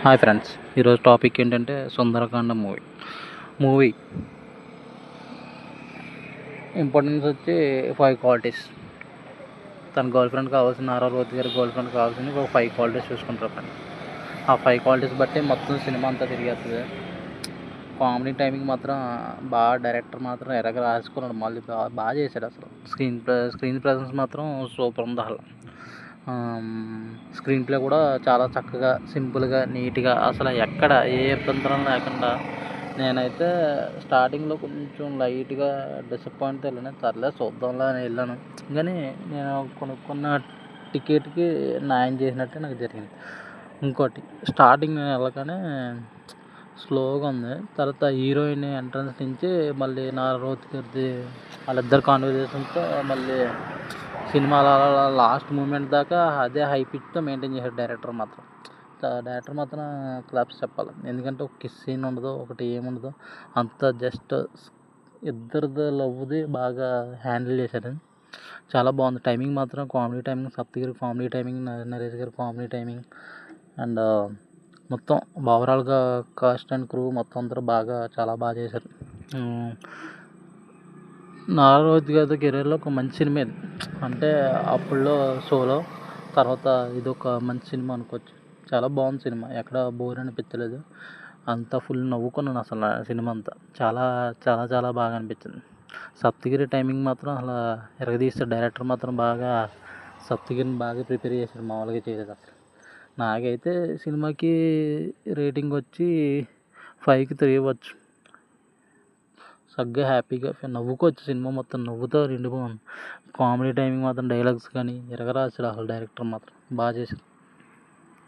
Hi friends, ఈరోజు topic ఏంటంటే Sundarakanda movie importance వచ్చి 5 క్వాలిటీస్. తన గర్ల్ ఫ్రెండ్ కావాల్సిన నారా రోహిత్ గారి గర్ల్ ఫ్రెండ్ కావాల్సింది ఒక 5 క్వాలిటీస్ చూసుకుంటారు ఫ్రెండ్. ఆ 5 క్వాలిటీస్ బట్టి మొత్తం సినిమా అంతా తిరిగేస్తుంది. కామెడీ టైమింగ్ మాత్రం బాగా డైరెక్టర్ మాత్రం ఎరగ రాసుకున్నాడు. మళ్ళీ బాగా చేశాడు. అసలు స్క్రీన్ ప్రెజెన్స్ మాత్రం సూపర్ ఉంది. అసలు స్క్రీన్ ప్లే కూడా చాలా చక్కగా, సింపుల్గా, నీట్గా, అసలు ఎక్కడ ఏ ఇబ్బందులు లేకుండా. నేనైతే స్టార్టింగ్లో కొంచెం లైట్గా డిసప్పాయింట్ వెళ్ళాను. చూద్దాంలా అని వెళ్ళాను. కానీ నేను కొనుక్కున్న టికెట్కి న్యాయం చేసినట్టే నాకు జరిగింది. ఇంకోటి, స్టార్టింగ్ నేను వెళ్ళగానే స్లోగా ఉంది. తర్వాత హీరోయిన్ ఎంట్రన్స్ నుంచి మళ్ళీ నారా రోహిత్ గారిది వాళ్ళిద్దరు కాన్వర్జేషన్తో మళ్ళీ సినిమా లాస్ట్ మూమెంట్ దాకా అదే హై పిచ్తో మెయింటైన్ చేశాడు డైరెక్టర్ మాత్రం క్లాప్స్ చెప్పాలి. ఎందుకంటే ఒక కిస్ సీన్ ఉండదు, ఒకటి ఏముండదు, అంత జస్ట్ ఇద్దరిది లవ్ది బాగా హ్యాండిల్ చేశారు. చాలా బాగుంది. టైమింగ్ మాత్రం comedy timing, Saptagiri comedy timing, Naresh గారి కామెడీ టైమింగ్, అండ్ మొత్తం ఓవరాల్గా కాస్ట్ అండ్ క్రూ మొత్తం అందరూ చాలా బాగా చేశారు. నారా రోహిత్ గారి కెరీర్లో ఒక మంచి సినిమా ఇది. అంటే అప్పుడులో సోలో, తర్వాత ఇది ఒక మంచి సినిమా అనుకోవచ్చు. చాలా బాగుంది సినిమా, ఎక్కడ బోర్ అనిపించలేదు. అంతా ఫుల్ నవ్వుకున్నాను అసలు సినిమా అంతా. చాలా చాలా చాలా బాగా అనిపించింది. సప్తగిరి టైమింగ్ మాత్రం అలా ఎరగదీస్తాడు డైరెక్టర్ మాత్రం. సప్తగిరిని బాగా ప్రిపేర్ చేశాడు, మామూలుగా చేయలేదు అసలు. నాకైతే సినిమాకి రేటింగ్ వచ్చి 5కి 3 ఇవ్వచ్చు. చక్కగా హ్యాపీగా నవ్వుకోవచ్చు. సినిమా మొత్తం నవ్వుతో నిండిపోయింది. కామెడీ టైమింగ్ మాత్రం, డైలాగ్స్ కానీ ఎరగరాశాడు అసలు డైరెక్టర్ మాత్రం బాగా చేశాడు.